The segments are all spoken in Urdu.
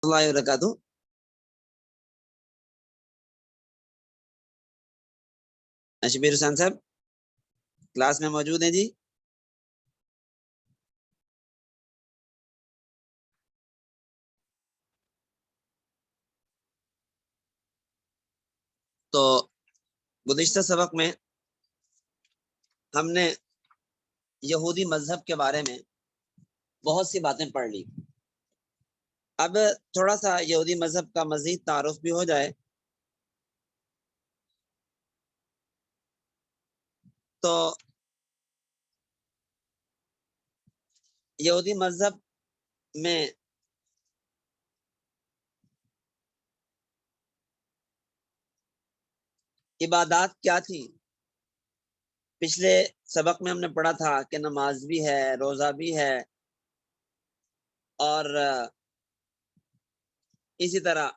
اللہ وبرکاتہ۔ شبیر حسین صاحب کلاس میں موجود ہیں جی؟ تو گزشتہ سبق میں ہم نے یہودی مذہب کے بارے میں بہت سی باتیں پڑھ لی۔ اب تھوڑا سا یہودی مذہب کا مزید تعارف بھی ہو جائے۔ تو یہودی مذہب میں عبادات کیا تھی؟ پچھلے سبق میں ہم نے پڑھا تھا کہ نماز بھی ہے، روزہ بھی ہے، اور اسی طرح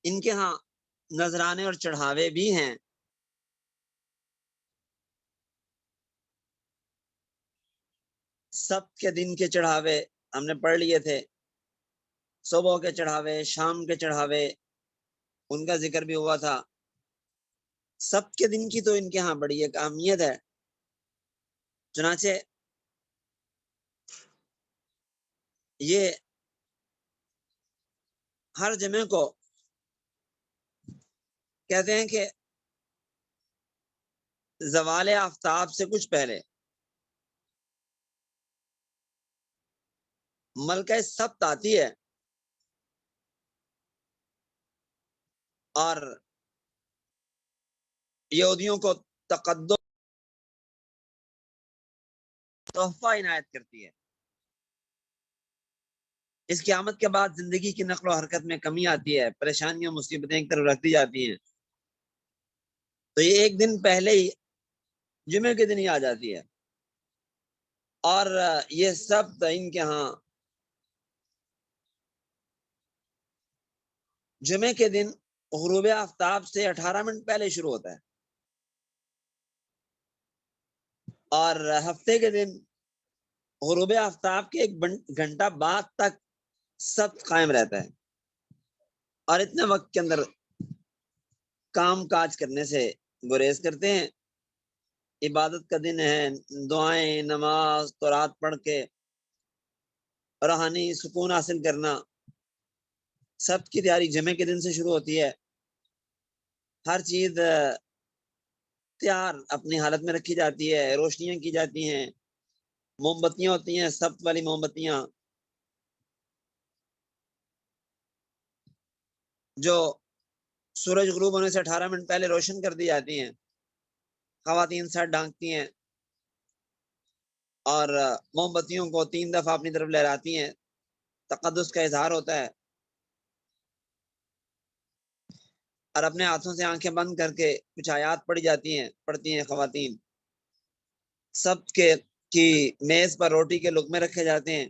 ان کے ہاں نذرانے اور چڑھاوے بھی ہیں۔ سبت کے دن کے چڑھاوے ہم نے پڑھ لیے تھے، صبح کے چڑھاوے، شام کے چڑھاوے، ان کا ذکر بھی ہوا تھا۔ سبت کے دن کی تو ان کے ہاں بڑی ایک اہمیت ہے، چنانچہ یہ ہر جمعے کو کہتے ہیں کہ زوال آفتاب سے کچھ پہلے ملکہ سبت آتی ہے، اور یہودیوں کو تقدس تحفہ عنایت کرتی ہے۔ اس قیامت کے بعد زندگی کی نقل و حرکت میں کمی آتی ہے، پریشانیاں مصیبتیں ایک طرف رکھ دی جاتی ہیں، تو یہ ایک دن پہلے ہی جمعے کے دن ہی آ جاتی ہے، اور یہ سب ان کے ہاں جمعے کے دن غروب آفتاب سے 18 منٹ پہلے شروع ہوتا ہے، اور ہفتے کے دن غروب آفتاب کے 1 گھنٹہ بعد تک سب قائم رہتا ہے، اور اتنے وقت کے اندر کام کاج کرنے سے گریز کرتے ہیں۔ عبادت کا دن ہے، دعائیں، نماز، قرآن پڑھ کے روحانی سکون حاصل کرنا۔ سب کی تیاری جمعے کے دن سے شروع ہوتی ہے، ہر چیز تیار اپنی حالت میں رکھی جاتی ہے، روشنیاں کی جاتی ہیں، موم بتیاں ہوتی ہیں، سبت والی موم بتیاں جو سورج غروب ہونے سے 18 منٹ پہلے روشن کر دی جاتی ہیں۔ خواتین سر ڈھانکتی ہیں اور موم بتیوں کو 3 دفعہ اپنی طرف لہراتی ہیں، تقدس کا اظہار ہوتا ہے، اور اپنے ہاتھوں سے آنکھیں بند کر کے کچھ آیات پڑھتی ہیں خواتین۔ سب کی میز پر روٹی کے لقمے رکھے جاتے ہیں،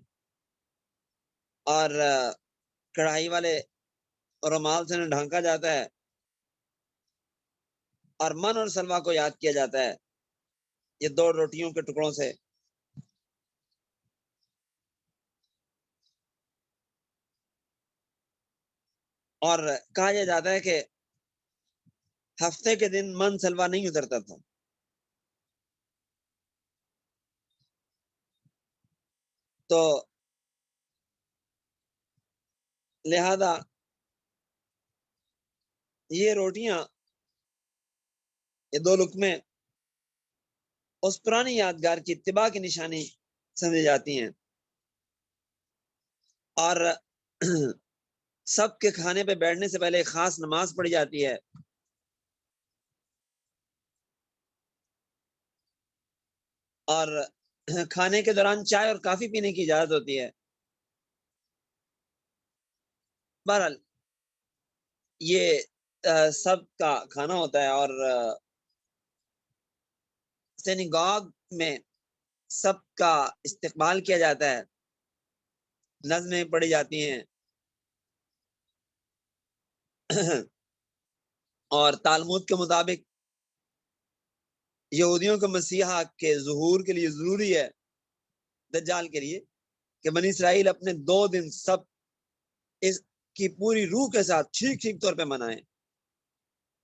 اور کڑھائی والے رومال سے ڈھانکا جاتا ہے، اور من اور سلوا کو یاد کیا جاتا ہے یہ 2 روٹیوں کے ٹکڑوں سے۔ اور کہا یہ جاتا ہے کہ ہفتے کے دن من سلوا نہیں اترتا تھا، تو لہذا یہ روٹیاں، یہ 2 لقمے اس پرانی یادگار کی اتباع کی نشانی سمجھی جاتی ہیں، اور سب کے کھانے پہ بیٹھنے سے پہلے ایک خاص نماز پڑھی جاتی ہے، اور کھانے کے دوران چائے اور کافی پینے کی اجازت ہوتی ہے۔ بہرحال یہ سب کا کھانا ہوتا ہے، اور سینیگاگ میں سب کا استقبال کیا جاتا ہے، نظمیں پڑھی جاتی ہیں، اور تالمود کے مطابق یہودیوں کو مسیحا کے ظہور کے لیے ضروری ہے، دجال کے لیے، کہ بنی اسرائیل اپنے 2 دن سب اس کی پوری روح کے ساتھ ٹھیک ٹھیک طور پہ منائیں۔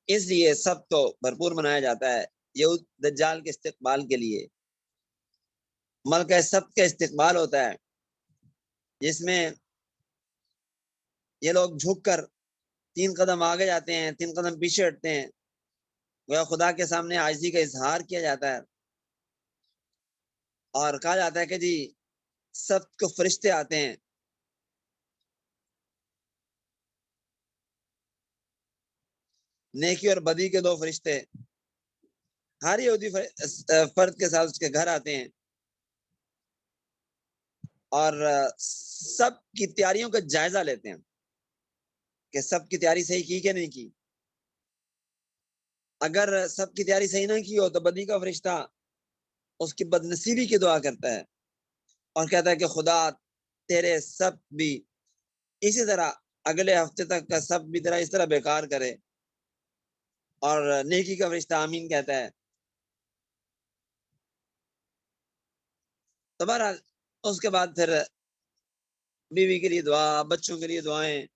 اس لیے سب تو بھرپور منایا جاتا ہے یہود دجال کے استقبال کے لیے۔ ملکہ سب کا استقبال ہوتا ہے، جس میں یہ لوگ جھک کر 3 قدم آگے جاتے ہیں، 3 قدم پیچھے ہٹتے ہیں، گویا خدا کے سامنے عاجزی کا اظہار کیا جاتا ہے، اور کہا جاتا ہے کہ جی سب کو فرشتے آتے ہیں، نیکی اور بدی کے 2 فرشتے ہر یہودی فرد کے ساتھ اس کے گھر آتے ہیں، اور سب کی تیاریوں کا جائزہ لیتے ہیں کہ سب کی تیاری صحیح کی کہ نہیں کی۔ اگر سب کی تیاری صحیح نہ کی ہو تو بدی کا فرشتہ اس کی بدنصیبی کی دعا کرتا ہے اور کہتا ہے کہ خدا تیرے سب بھی اسی طرح اگلے ہفتے تک کا سب بھی طرح اس طرح بیکار کرے، اور نیکی کا فرشتہ آمین کہتا ہے۔ تو بہرحال اس کے بعد پھر بیوی کے لیے دعا، بچوں کے لیے دعائیں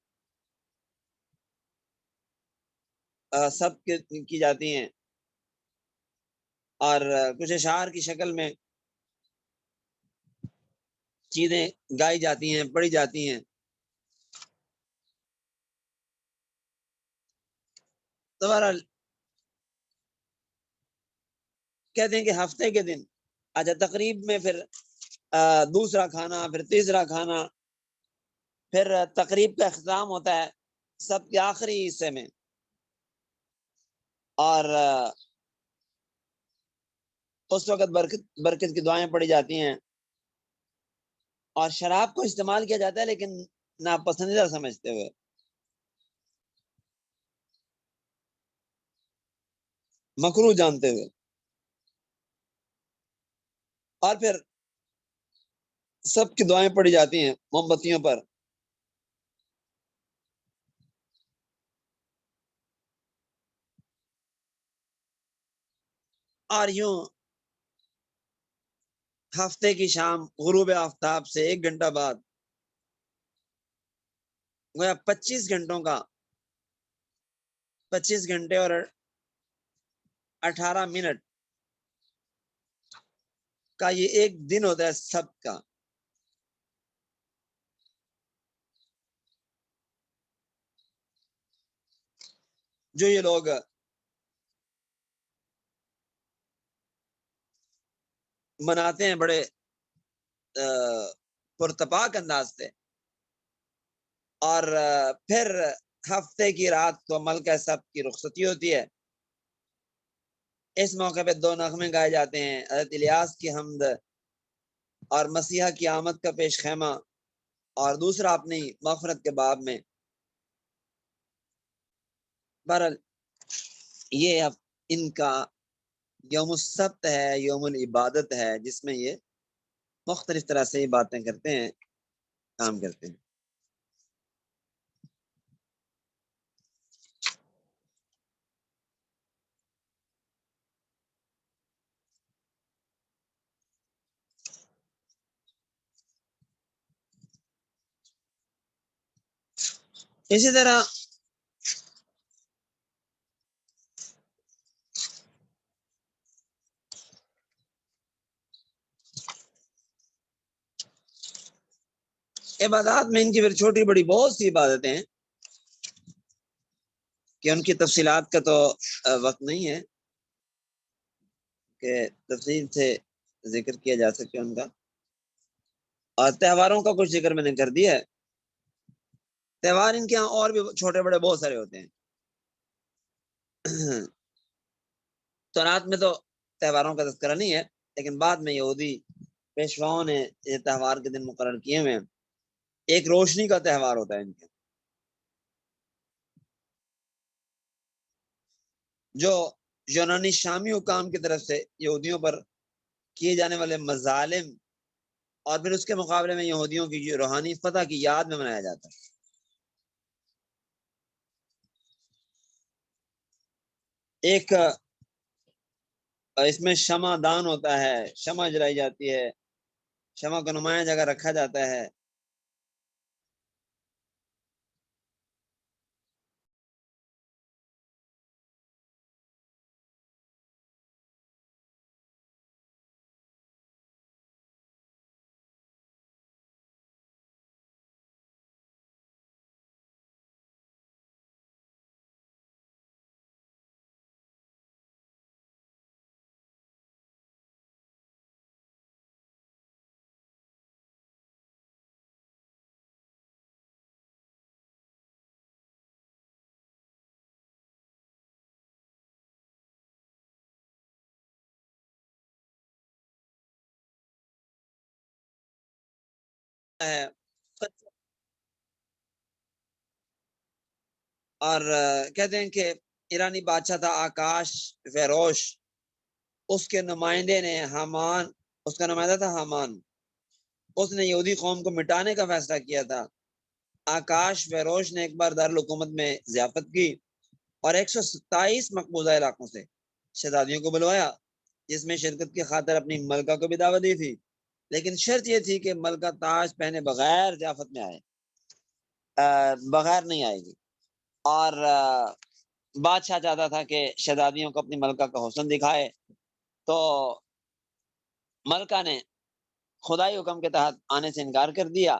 سب کی جاتی ہیں، اور کچھ اشعار کی شکل میں چیزیں گائی جاتی ہیں، پڑھی جاتی ہیں۔ تو بہرحال کہتے ہیں کہ ہفتے کے دن اچھا تقریب میں پھر دوسرا کھانا، پھر تیسرا کھانا، پھر تقریب کا اختتام ہوتا ہے سب کے آخری حصے میں، اور اس وقت برکت کی دعائیں پڑھی جاتی ہیں، اور شراب کو استعمال کیا جاتا ہے لیکن ناپسندیدہ سمجھتے ہوئے، مکروہ جانتے ہوئے، اور پھر سب کی دعائیں پڑھی جاتی ہیں موم بتیوں پر۔ اور یوں ہفتے کی شام غروب آفتاب سے 1 گھنٹہ بعد گویا 25 گھنٹوں کا 25 گھنٹے اور 18 منٹ کا یہ ایک دن ہوتا ہے سب کا، جو یہ لوگ مناتے ہیں بڑے پرتپاک انداز سے، اور پھر ہفتے کی رات کو ملکہ سب کی رخصتی ہوتی ہے۔ اس موقع پہ 2 نغمے گائے جاتے ہیں، حضرت الیاس کی حمد اور مسیحا کی آمد کا پیش خیمہ، اور دوسرا اپنی مغفرت کے باب میں۔ بہرحال یہ اب ان کا یوم السبت ہے، یوم العبادت ہے، جس میں یہ مختلف طرح سے یہ باتیں کرتے ہیں، کام کرتے ہیں۔ اسی طرح عبادات میں ان کی پھر چھوٹی بڑی بہت سی عبادتیں ہیں کہ ان کی تفصیلات کا تو وقت نہیں ہے کہ تفصیل سے ذکر کیا جا سکے ان کا، اور تہواروں کا کچھ ذکر میں نے کر دیا ہے۔ تہوار ان کے یہاں اور بھی چھوٹے بڑے بہت سارے ہوتے ہیں۔ تورات میں تو تہواروں کا تذکرہ نہیں ہے، لیکن بعد میں یہودی پیشواؤں نے یہ تہوار کے دن مقرر کیے ہوئے ہیں۔ ایک روشنی کا تہوار ہوتا ہے ان کے، جو یونانی شامی حکام کی طرف سے یہودیوں پر کیے جانے والے مظالم اور پھر اس کے مقابلے میں یہودیوں کی روحانی فتح کی یاد میں منایا جاتا ہے۔ ایک اور اس میں شمع دان ہوتا ہے، شمع جلائی جاتی ہے، شمع کو نمایاں جگہ رکھا جاتا ہے۔ اور کہتے ہیں کہ ایرانی بادشاہ تھا آکاش فیروش، اس کے نمائندے نے حامان، اس کا نمائندہ تھا حامان، اس نے یہودی قوم کو مٹانے کا فیصلہ کیا تھا۔ آکاش فیروش نے ایک بار دارالحکومت میں ضیافت کی اور 127 مقبوضہ علاقوں سے شہزادیوں کو بلوایا، جس میں شرکت کی خاطر اپنی ملکہ کو بھی دعوت دی تھی، لیکن شرط یہ تھی کہ ملکہ تاج پہنے بغیر ضیافت میں آئے، بغیر نہیں آئے گی۔ اور بادشاہ چاہتا تھا کہ شہزادیوں کو اپنی ملکہ کا حسن دکھائے، تو ملکہ نے خدائی حکم کے تحت آنے سے انکار کر دیا،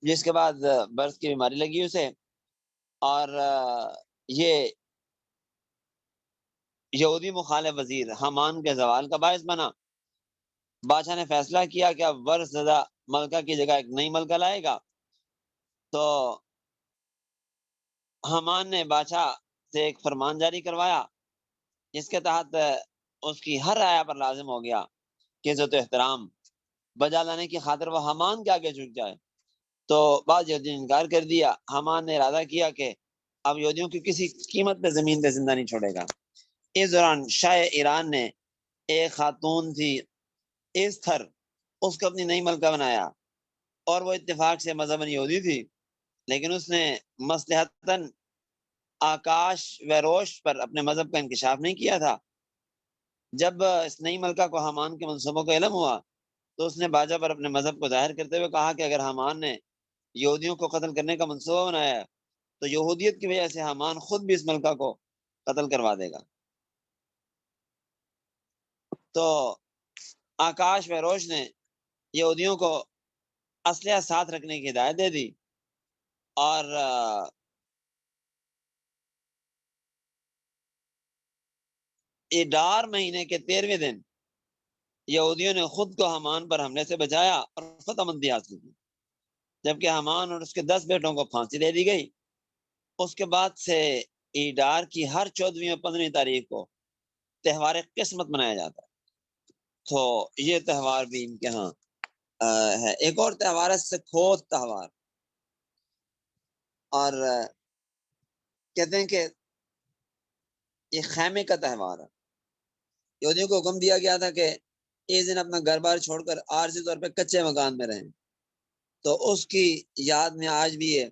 جس کے بعد برس کی بیماری لگی اسے، اور یہ یہودی مخالف وزیر حامان کے زوال کا باعث بنا۔ بادشاہ نے فیصلہ کیا کہ اب ورث زدہ ملکہ کی جگہ ایک نئی ملکہ لائے گا، تو حامان نے بادشاہ سے ایک فرمان جاری کروایا، جس کے تحت اس کی ہر رعایا پر لازم ہو گیا کہ عزت و احترام بجا لانے کی خاطر وہ حامان کے آگے جھک جائے۔ تو بعض یہودیوں نے انکار کر دیا۔ حامان نے ارادہ کیا کہ اب یہودیوں کی کسی قیمت پہ زمین پہ زندہ نہیں چھوڑے گا۔ اس دوران شاہ ایران نے ایک خاتون تھی ایستھر، اس کو اپنی نئی ملکہ بنایا، اور وہ اتفاق سے مذہباً یہودی تھی، لیکن اس نے مصلحتاً آکاش ویروش پر اپنے مذہب کا انکشاف نہیں کیا تھا۔ جب اس نئی ملکہ کو حامان کے منصوبوں کا علم ہوا تو اس نے باجا پر اپنے مذہب کو ظاہر کرتے ہوئے کہا کہ اگر حامان نے یہودیوں کو قتل کرنے کا منصوبہ بنایا ہے تو یہودیت کی وجہ سے حامان خود بھی اس ملکہ کو قتل کروا دے گا۔ تو آکاش ویروش نے یہودیوں کو اسلحہ ساتھ رکھنے کی ہدایت دے دی، اور ایڈار مہینے کے 13ویں دن یہودیوں نے خود کو حامان پر حملے سے بچایا اور فتح مندی حاصل کی، جبکہ حامان اور اس کے 10 بیٹوں کو پھانسی دے دی گئی۔ اس کے بعد سے ایڈار کی ہر 14ویں اور 15ویں تاریخ کو تہوار قسمت منایا جاتا ہے۔ تو یہ تہوار بھی ان کے ہاں ہے۔ ایک اور تہوار ہے سکھوت تہوار، اور کہتے ہیں کہ یہ خیمے کا تہوار ہے۔ یہودیوں کو حکم دیا گیا تھا کہ اس دن اپنا گھر بار چھوڑ کر عارضی طور پہ کچے مکان میں رہیں، تو اس کی یاد میں آج بھی یہ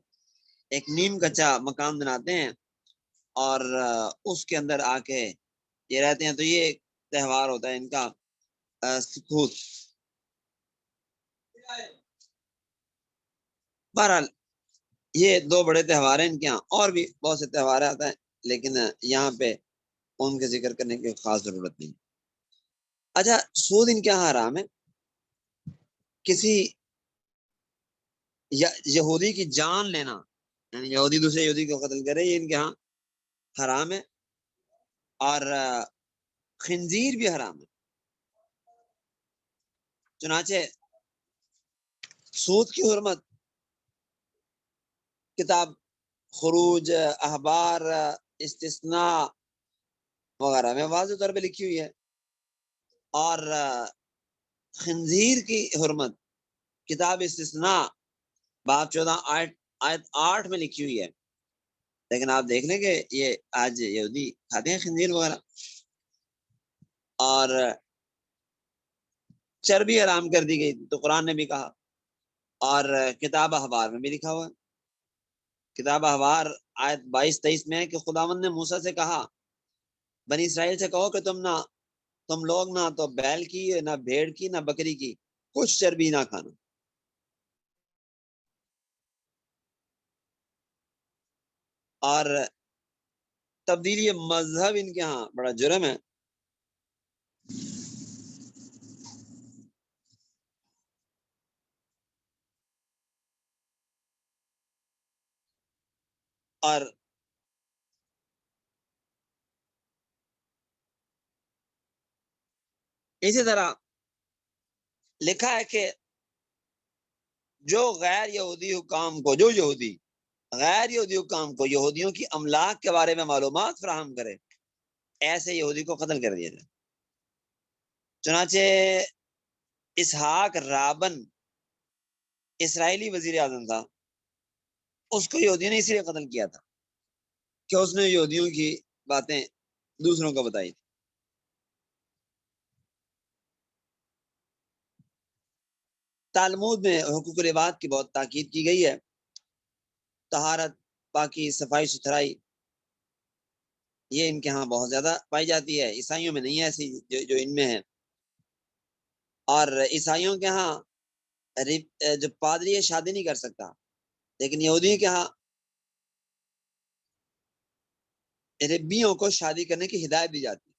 ایک نیم کچا مکان بناتے ہیں اور اس کے اندر آ کے یہ رہتے ہیں۔ تو یہ ایک تہوار ہوتا ہے ان کا سکھوت۔ بہرحال یہ 2 بڑے تہوار ہیں ان کے یہاں، اور بھی بہت سے تہوار آتے ہیں، لیکن یہاں پہ ان کے ذکر کرنے کی خاص ضرورت نہیں۔ اچھا، سود ان کے یہاں حرام ہے۔ کسی یہودی کی جان لینا، یعنی یہودی دوسرے یہودی کو قتل کرے، یہ ان کے ہاں حرام ہے، اور خنزیر بھی حرام ہے۔ چنانچہ سود کی حرمت کتاب خروج احبار استثناء وغیرہ میں واضح طور پہ لکھی ہوئی ہے، اور خنزیر کی حرمت کتاب استثناء باب 14 آیت 8 میں لکھی ہوئی ہے، لیکن آپ دیکھ لیں کہ یہ آج یہودی کھاتے ہیں خنزیر وغیرہ، اور چربی حرام کر دی گئی، تو قرآن نے بھی کہا، اور کتاب احبار میں بھی لکھا ہوا ہے۔ کتاب احبار آیت 22-23 میں ہے کہ خداوند نے موسیٰ سے کہا، بنی اسرائیل سے کہو کہ تم نہ تم لوگ نہ تو بیل کی، نہ بھیڑ کی، نہ بکری کی کچھ چربی نہ کھانا. اور تبدیلی مذہب ان کے ہاں بڑا جرم ہے. اور اسی طرح لکھا ہے کہ جو غیر یہودی حکام کو، جو یہودی غیر یہودی حکام کو یہودیوں کی املاک کے بارے میں معلومات فراہم کرے، ایسے یہودی کو قتل کر دیا جائے. چنانچہ اسحاق رابن اسرائیلی وزیر اعظم تھا، اس کو یہودیوں نے اسی لیے قتل کیا تھا کہ اس نے یہودیوں کی باتیں دوسروں کو بتائی تھی. تالمود میں حقوق العباد کی بہت تاکید کی گئی ہے. طہارت، پاکی، صفائی ستھرائی، یہ ان کے ہاں بہت زیادہ پائی جاتی ہے. عیسائیوں میں نہیں ہے ایسی جو ان میں ہے. اور عیسائیوں کے ہاں جو پادری ہے شادی نہیں کر سکتا، لیکن یہودی کے ہاں ربیوں کو شادی کرنے کی ہدایت دی جاتی ہے.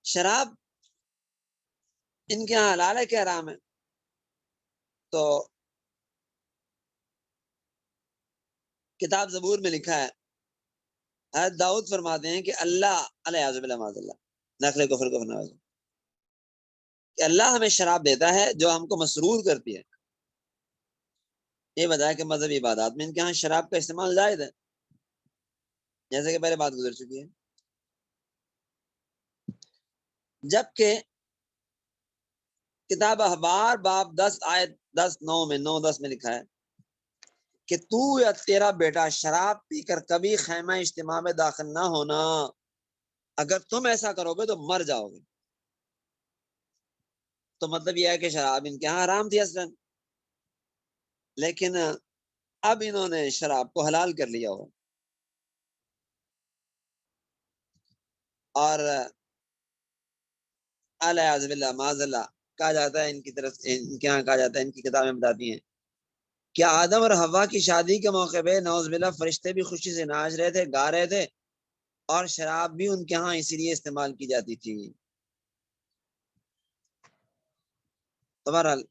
شراب ان کے ہاں حلال ہے کہ حرام ہے؟ تو کتاب زبور میں لکھا ہے، حضرت داؤد فرماتے ہیں کہ اللہ علیہ اللہ نقل کفر کو فرمایا کہ اللہ ہمیں شراب دیتا ہے جو ہم کو مسرور کرتی ہے. یہ بتایا کہ مذہبی عبادات میں ان کے ہاں شراب کا استعمال جائز ہے، جیسے کہ پہلے بات گزر چکی ہے. جبکہ کتاب اخبار باب 10 آیت 10 9 میں 9-10 میں لکھا ہے کہ تو یا تیرا بیٹا شراب پی کر کبھی خیمہ اجتماع میں داخل نہ ہونا، اگر تم ایسا کرو گے تو مر جاؤ گے. تو مطلب یہ ہے کہ شراب ان کے یہاں حرام تھی اصلا، لیکن اب انہوں نے شراب کو حلال کر لیا ہو. اور الیاذ باللہ معاذ اللہ کہا جاتا ہے ان کی طرف، ان کے یہاں کہا جاتا ہے، ان کی کتابیں بتاتی ہیں کہ آدم اور حوا کی شادی کے موقع پہ نعوذ باللہ فرشتے بھی خوشی سے ناچ رہے تھے، گا رہے تھے، اور شراب بھی ان کے ہاں اسی لیے استعمال کی جاتی تھی. تو بہرحال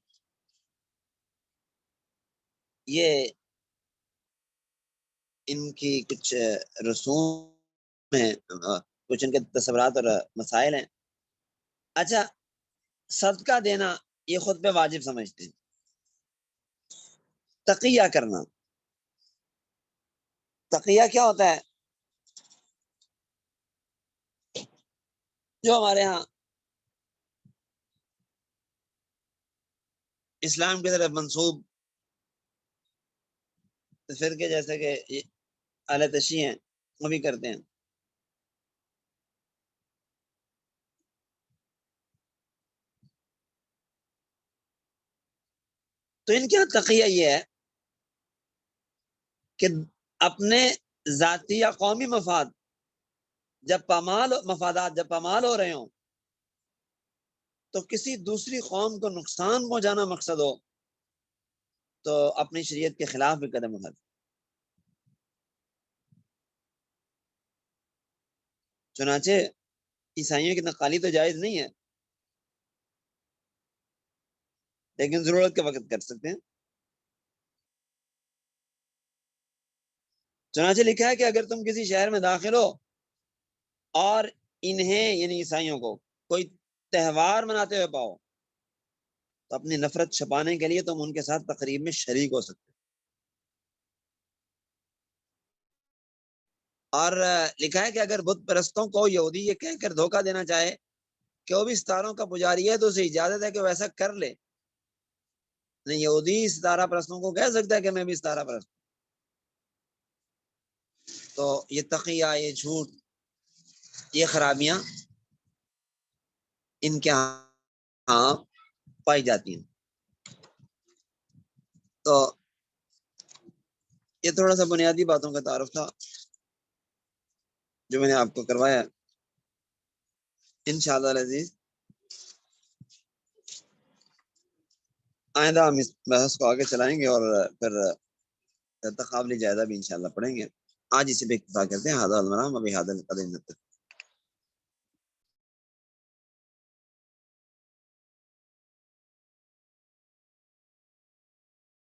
یہ ان کی کچھ رسوم ہیں، کچھ ان کے تصورات اور مسائل ہیں. اچھا، صدقہ دینا یہ خود پہ واجب سمجھتے ہیں. تقیہ کرنا، تقیہ کیا ہوتا ہے؟ جو ہمارے ہاں اسلام کی طرف منسوب فرقے جیسے کہ اہل تشیع ہیں وہ بھی کرتے ہیں. تو ان کے یہاں تقیہ یہ ہے کہ اپنے ذاتی یا قومی مفادات جب پامال ہو رہے ہوں، تو کسی دوسری قوم کو نقصان پہنچانا مقصد ہو تو اپنی شریعت کے خلاف بھی قدم اٹھاتے. چنانچہ عیسائیوں کی نقالی تو جائز نہیں ہے، لیکن ضرورت کے وقت کر سکتے ہیں. چنانچہ لکھا ہے کہ اگر تم کسی شہر میں داخل ہو اور انہیں یعنی عیسائیوں کو کوئی تہوار مناتے ہوئے پاؤ تو اپنی نفرت چھپانے کے لیے تم ان کے ساتھ تقریب میں شریک ہو سکتے. اور لکھا ہے کہ اگر بت پرستوں کو یہودی یہ کہہ کر دھوکہ دینا چاہے کہ وہ بھی ستاروں کا پجاری ہے تو اسے اجازت ہے کہ وہ ایسا کر لے. نہیں، یہودی ستارہ پرستوں کو کہہ سکتا ہے کہ میں بھی ستارہ پرست. تو یہ تقیہ، یہ جھوٹ، یہ خرابیاں ان کے ہاں پائی جاتی ہیں. تو یہ تھوڑا سا بنیادی باتوں کا تعارف تھا. جو میں نے آپ کو کروایا انشاءاللہ العزیز آئندہ ہم اس بحث کو آگے چلائیں گے اور پھر تقابلی جائزہ بھی انشاءاللہ پڑھیں گے. آج اسی پہ اکتفا کرتے ہیں. ابھی